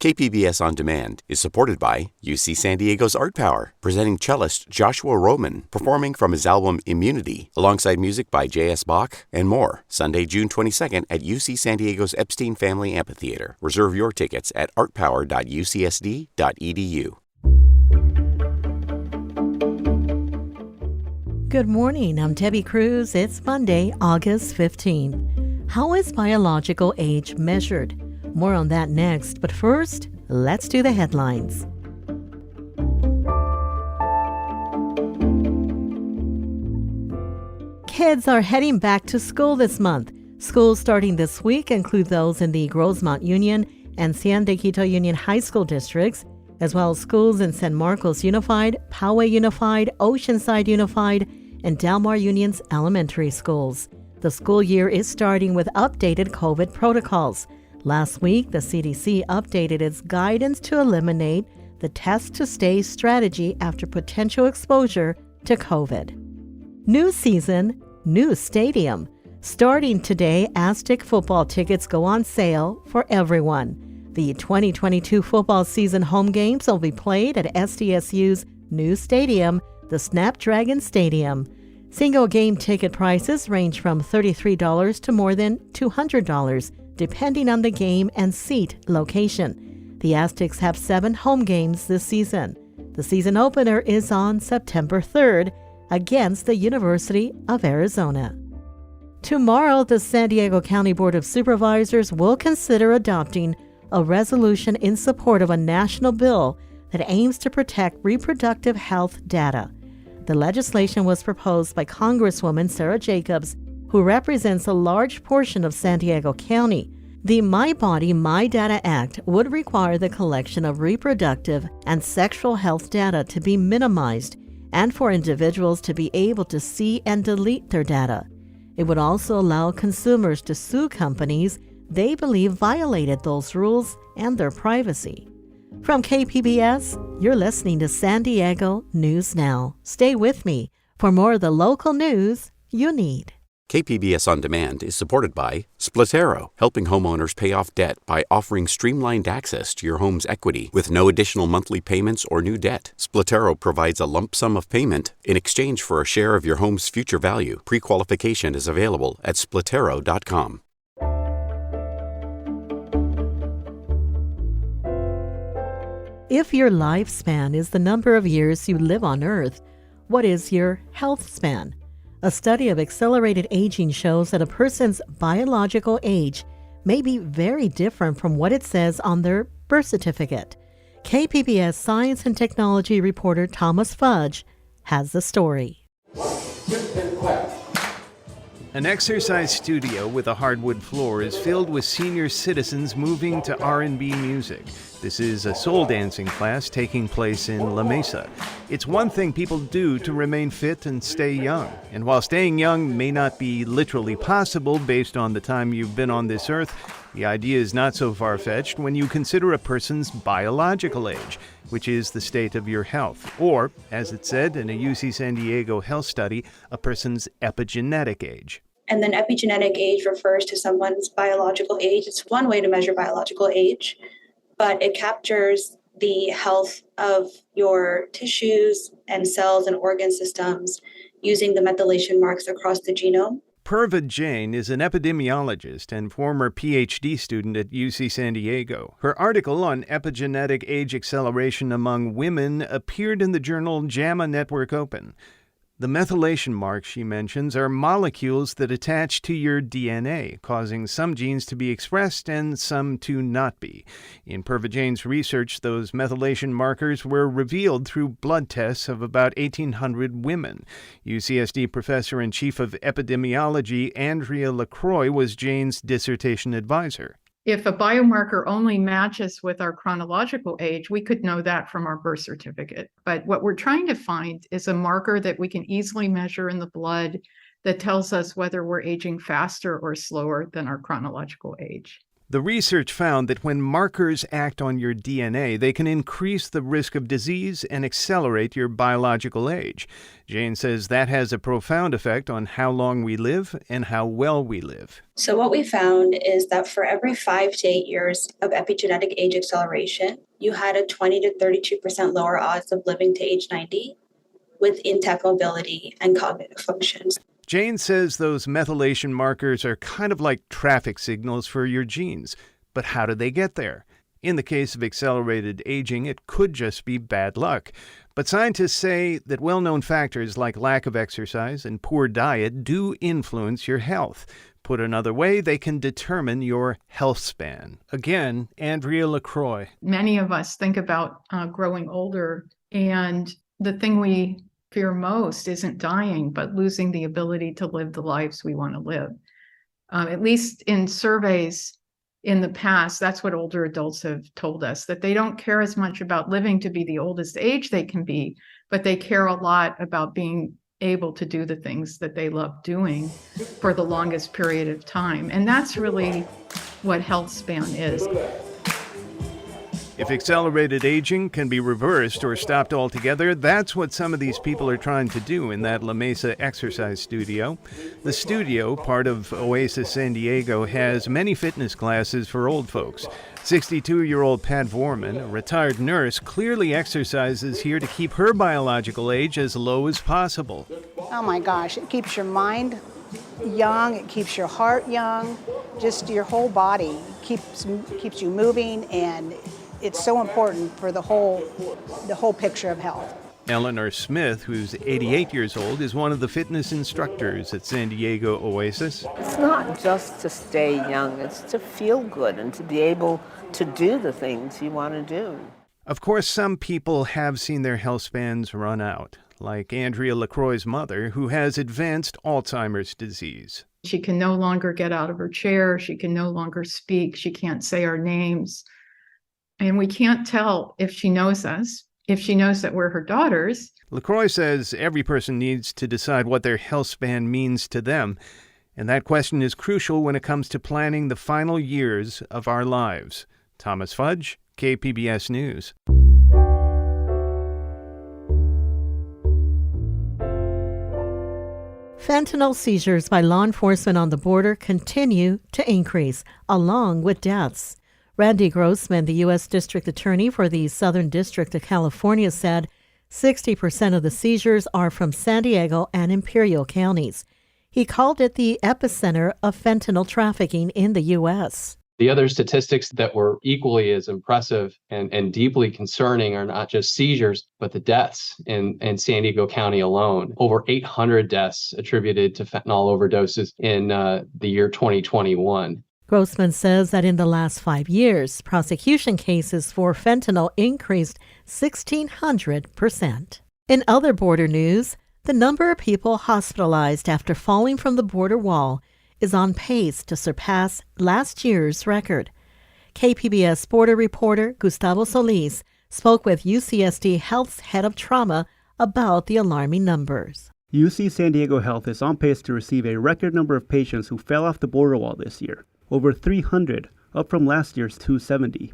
KPBS On Demand is supported by UC San Diego's Art Power, presenting cellist Joshua Roman, performing from his album Immunity, alongside music by J.S. Bach and more. Sunday, June 22nd at UC San Diego's Epstein Family Amphitheater. Reserve your tickets at artpower.ucsd.edu. Good morning, I'm Debbie Cruz. It's Monday, August 15th. How is biological age measured? More on that next, but first, let's do the headlines. Kids are heading back to school this month. Schools starting this week include those in the Grosemont Union and San Dieguito Union High School districts, as well as schools in San Marcos Unified, Poway Unified, Oceanside Unified, and Del Mar Union's elementary schools. The school year is starting with updated COVID protocols. Last week, the CDC updated its guidance to eliminate the test-to-stay strategy after potential exposure to COVID. New season, new stadium. Starting today, Aztec football tickets go on sale for everyone. The 2022 football season home games will be played at SDSU's new stadium, the Snapdragon Stadium. Single game ticket prices range from $33 to more than $200, depending on the game and seat location. The Aztecs have 7 home games this season. The season opener is on September 3rd against the University of Arizona. Tomorrow, the San Diego County Board of Supervisors will consider adopting a resolution in support of a national bill that aims to protect reproductive health data. The legislation was proposed by Congresswoman Sarah Jacobs, who represents a large portion of San Diego County. The My Body, My Data Act would require the collection of reproductive and sexual health data to be minimized and for individuals to be able to see and delete their data. It would also allow consumers to sue companies they believe violated those rules and their privacy. From KPBS, you're listening to San Diego News Now. Stay with me for more of the local news you need. KPBS On Demand is supported by Splatero, helping homeowners pay off debt by offering streamlined access to your home's equity with no additional monthly payments or new debt. Splatero provides a lump sum of payment in exchange for a share of your home's future value. Pre-qualification is available at splatero.com. If your lifespan is the number of years you live on Earth, what is your health span? A study of accelerated aging shows that a person's biological age may be very different from what it says on their birth certificate. KPBS science and technology reporter Thomas Fudge has the story. An exercise studio with a hardwood floor is filled with senior citizens moving to R&B music. This is a soul dancing class taking place in La Mesa. It's one thing people do to remain fit and stay young. And while staying young may not be literally possible based on the time you've been on this earth, the idea is not so far-fetched when you consider a person's biological age, which is the state of your health, or, as it said in a UC San Diego health study, a person's epigenetic age. And then epigenetic age refers to someone's biological age. It's one way to measure biological age, but it captures the health of your tissues and cells and organ systems using the methylation marks across the genome. Purva Jain is an epidemiologist and former PhD student at UC San Diego. Her article on epigenetic age acceleration among women appeared in the journal JAMA Network Open. The methylation marks she mentions are molecules that attach to your DNA, causing some genes to be expressed and some to not be. In Purva Jain's research, those methylation markers were revealed through blood tests of about 1,800 women. UCSD professor and chief of epidemiology Andrea LaCroix was Jain's dissertation advisor. If a biomarker only matches with our chronological age, we could know that from our birth certificate. But what we're trying to find is a marker that we can easily measure in the blood that tells us whether we're aging faster or slower than our chronological age. The research found that when markers act on your DNA, they can increase the risk of disease and accelerate your biological age. Jane says that has a profound effect on how long we live and how well we live. So what we found is that for every 5 to 8 years of epigenetic age acceleration, you had a 20 to 32% lower odds of living to age 90 with intact mobility and cognitive functions. Jane says those methylation markers are kind of like traffic signals for your genes. But how do they get there? In the case of accelerated aging, it could just be bad luck. But scientists say that well-known factors like lack of exercise and poor diet do influence your health. Put another way, they can determine your health span. Again, Andrea LaCroix. Many of us think about growing older, and the thing we fear most isn't dying, but losing the ability to live the lives we want to live. At least in surveys in the past, that's what older adults have told us, that they don't care as much about living to be the oldest age they can be, but they care a lot about being able to do the things that they love doing for the longest period of time. And that's really what health span is. If accelerated aging can be reversed or stopped altogether, that's what some of these people are trying to do in that La Mesa exercise studio. The studio, part of Oasis San Diego, has many fitness classes for old folks. 62-year-old Pat Vorman, a retired nurse, clearly exercises here to keep her biological age as low as possible. Oh my gosh, it keeps your mind young, it keeps your heart young, just your whole body keeps you moving, and it's so important for the whole picture of health. Eleanor Smith, who's 88 years old, is one of the fitness instructors at San Diego Oasis. It's not just to stay young, it's to feel good and to be able to do the things you want to do. Of course, some people have seen their health spans run out, like Andrea LaCroix's mother, who has advanced Alzheimer's disease. She can no longer get out of her chair. She can no longer speak. She can't say our names. And we can't tell if she knows us, if she knows that we're her daughters. LaCroix says every person needs to decide what their health span means to them, and that question is crucial when it comes to planning the final years of our lives. Thomas Fudge, KPBS News. Fentanyl seizures by law enforcement on the border continue to increase, along with deaths. Randy Grossman, the U.S. District Attorney for the Southern District of California, said 60% of the seizures are from San Diego and Imperial counties. He called it the epicenter of fentanyl trafficking in the U.S. The other statistics that were equally as impressive and deeply concerning are not just seizures, but the deaths in San Diego County alone. Over 800 deaths attributed to fentanyl overdoses in the year 2021. Grossman says that in the last 5 years, prosecution cases for fentanyl increased 1,600%. In other border news, the number of people hospitalized after falling from the border wall is on pace to surpass last year's record. KPBS border reporter Gustavo Solis spoke with UCSD Health's head of trauma about the alarming numbers. UC San Diego Health is on pace to receive a record number of patients who fell off the border wall this year. Over 300, up from last year's 270.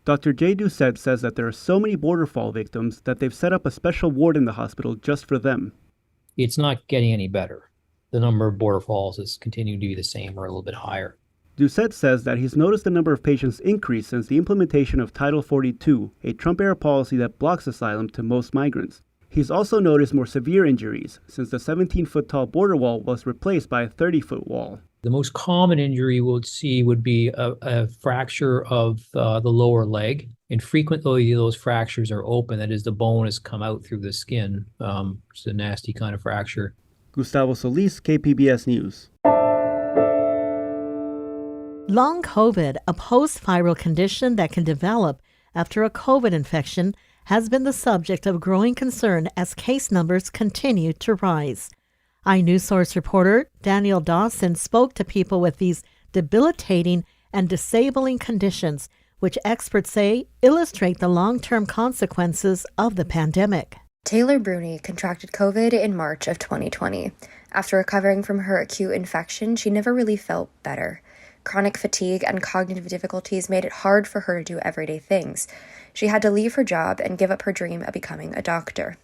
Dr. Jay Doucette says that there are so many border fall victims that they've set up a special ward in the hospital just for them. It's not getting any better. The number of border falls is continuing to be the same or a little bit higher. Doucette says that he's noticed the number of patients increase since the implementation of Title 42, a Trump-era policy that blocks asylum to most migrants. He's also noticed more severe injuries since the 17-foot-tall border wall was replaced by a 30-foot wall. The most common injury we'll see would be a fracture of the lower leg. And frequently those fractures are open. That is, the bone has come out through the skin. It's a nasty kind of fracture. Gustavo Solis, KPBS News. Long COVID, a post-viral condition that can develop after a COVID infection, has been the subject of growing concern as case numbers continue to rise. iNewsSource reporter Daniel Dawson spoke to people with these debilitating and disabling conditions, which experts say illustrate the long-term consequences of the pandemic. Taylor Bruni contracted COVID in March of 2020. After recovering from her acute infection, she never really felt better. Chronic fatigue and cognitive difficulties made it hard for her to do everyday things. She had to leave her job and give up her dream of becoming a doctor.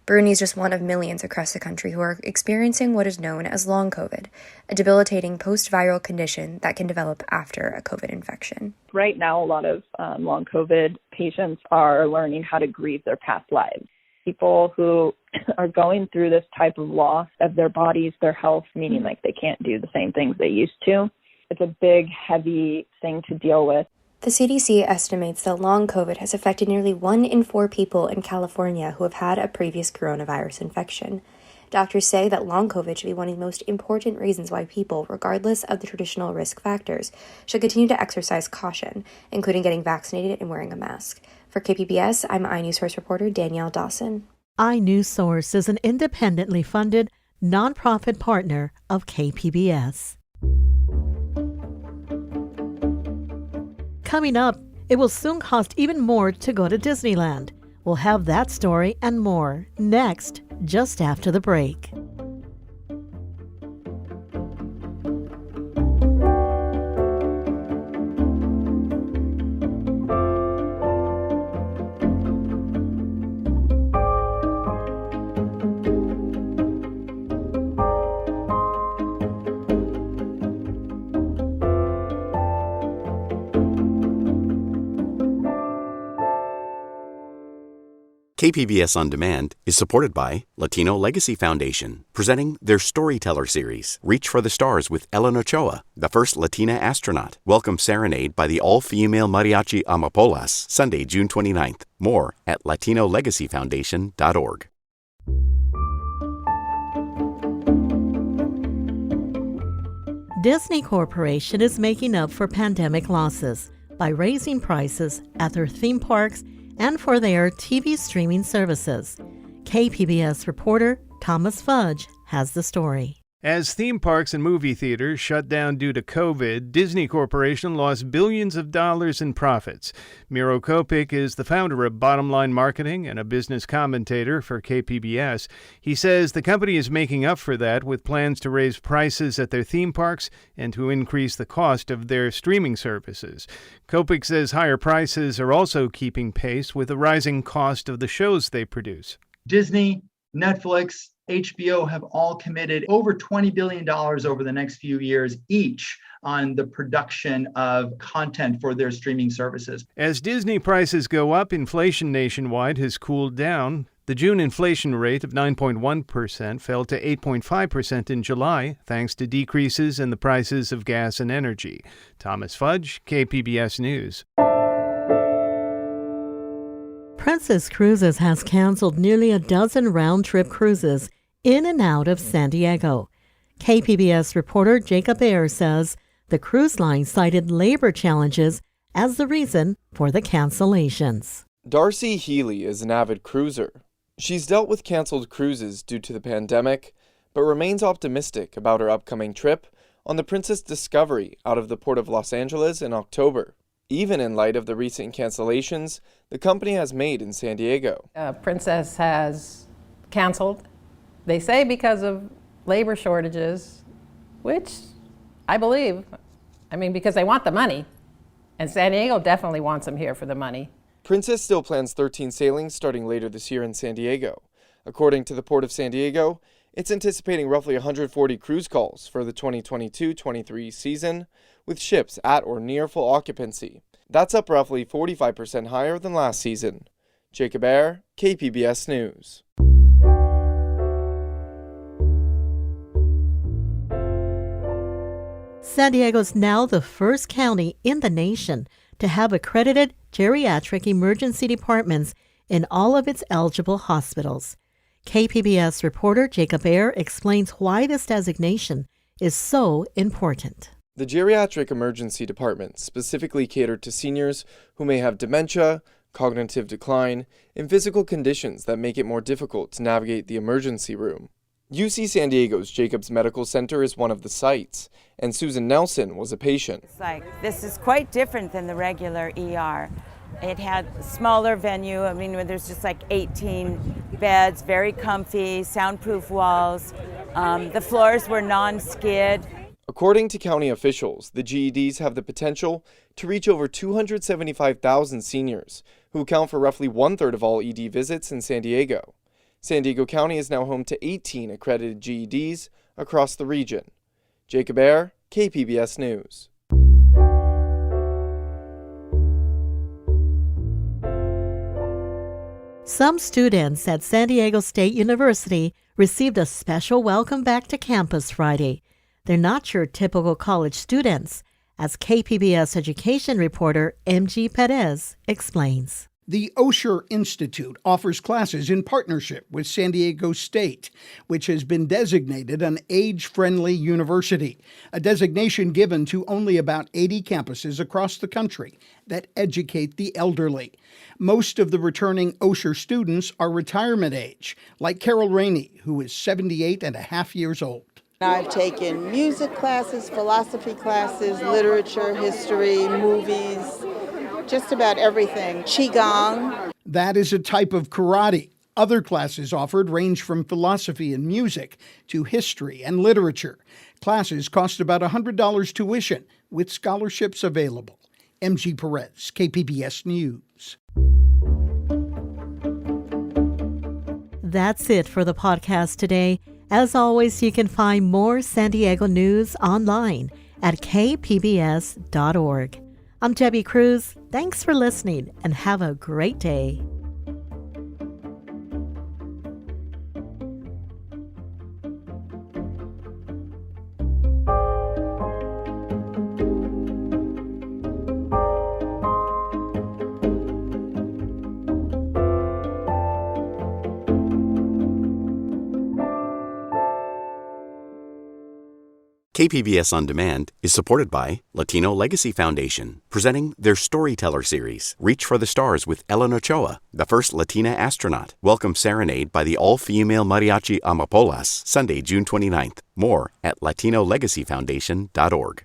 Bruni is just one of millions across the country who are experiencing what is known as long COVID, a debilitating post-viral condition that can develop after a COVID infection. Right now, a lot of long COVID patients are learning how to grieve their past lives. People who are going through this type of loss of their bodies, their health, meaning like they can't do the same things they used to. It's a big, heavy thing to deal with. The CDC estimates that long COVID has affected nearly 1 in 4 people in California who have had a previous coronavirus infection. Doctors say that long COVID should be one of the most important reasons why people, regardless of the traditional risk factors, should continue to exercise caution, including getting vaccinated and wearing a mask. For KPBS, I'm iNewsSource reporter Danielle Dawson. iNewsSource is an independently funded, nonprofit partner of KPBS. Coming up, it will soon cost even more to go to Disneyland. We'll have that story and more next, just after the break. KPBS On Demand is supported by Latino Legacy Foundation, presenting their Storyteller series, Reach for the Stars with Ellen Ochoa, the first Latina astronaut. Welcome Serenade by the all-female mariachi Amapolas, Sunday, June 29th. More at latinolegacyfoundation.org. Disney Corporation is making up for pandemic losses by raising prices at their theme parks and for their TV streaming services. KPBS reporter Thomas Fudge has the story. As theme parks and movie theaters shut down due to COVID, Disney Corporation lost billions of dollars in profits. Miro Kopik is the founder of Bottom Line Marketing and a business commentator for KPBS. He says the company is making up for that with plans to raise prices at their theme parks and to increase the cost of their streaming services. Kopik says higher prices are also keeping pace with the rising cost of the shows they produce. Disney, Netflix, HBO have all committed over $20 billion over the next few years each on the production of content for their streaming services. As Disney prices go up, inflation nationwide has cooled down. The June inflation rate of 9.1% fell to 8.5% in July, thanks to decreases in the prices of gas and energy. Thomas Fudge, KPBS News. Princess Cruises has canceled nearly a dozen round-trip cruises in and out of San Diego. KPBS reporter Jacob Ayer says the cruise line cited labor challenges as the reason for the cancellations. Darcy Healy is an avid cruiser. She's dealt with canceled cruises due to the pandemic, but remains optimistic about her upcoming trip on the Princess Discovery out of the Port of Los Angeles in October. Even in light of the recent cancellations the company has made in San Diego. Princess has canceled, they say because of labor shortages, which I believe, because they want the money. And San Diego definitely wants them here for the money. Princess still plans 13 sailings starting later this year in San Diego. According to the Port of San Diego, it's anticipating roughly 140 cruise calls for the 2022-23 season, with ships at or near full occupancy. That's up roughly 45% higher than last season. Jacob Ayer, KPBS News. San Diego's now the first county in the nation to have accredited geriatric emergency departments in all of its eligible hospitals. KPBS reporter Jacob Ayer explains why this designation is so important. The geriatric emergency departments specifically cater to seniors who may have dementia, cognitive decline, and physical conditions that make it more difficult to navigate the emergency room. UC San Diego's Jacobs Medical Center is one of the sites, and Susan Nelson was a patient. This is quite different than the regular ER. It had a smaller venue, where there's just 18 beds, very comfy, soundproof walls. The floors were non-skid. According to county officials, the GEDs have the potential to reach over 275,000 seniors, who account for roughly one-third of all ED visits in San Diego. San Diego County is now home to 18 accredited GEDs across the region. Jacob Ayer, KPBS News. Some students at San Diego State University received a special welcome back to campus Friday. They're not your typical college students, as KPBS education reporter MG Perez explains. The Osher Institute offers classes in partnership with San Diego State, which has been designated an age-friendly university, a designation given to only about 80 campuses across the country that educate the elderly. Most of the returning Osher students are retirement age, like Carol Rainey, who is 78 and a half years old. I've taken music classes, philosophy classes, literature, history, movies, just about everything. Qigong. That is a type of karate. Other classes offered range from philosophy and music to history and literature. Classes cost about $100 tuition, with scholarships available. MG Perez, KPBS News. That's it for the podcast today. As always, you can find more San Diego news online at kpbs.org. I'm Debbie Cruz. Thanks for listening and have a great day. KPBS On Demand is supported by Latino Legacy Foundation, presenting their Storyteller series, Reach for the Stars with Ellen Ochoa, the first Latina astronaut. Welcome Serenade by the all-female mariachi Amapolas, Sunday, June 29th. More at latinolegacyfoundation.org.